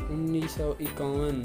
1951۔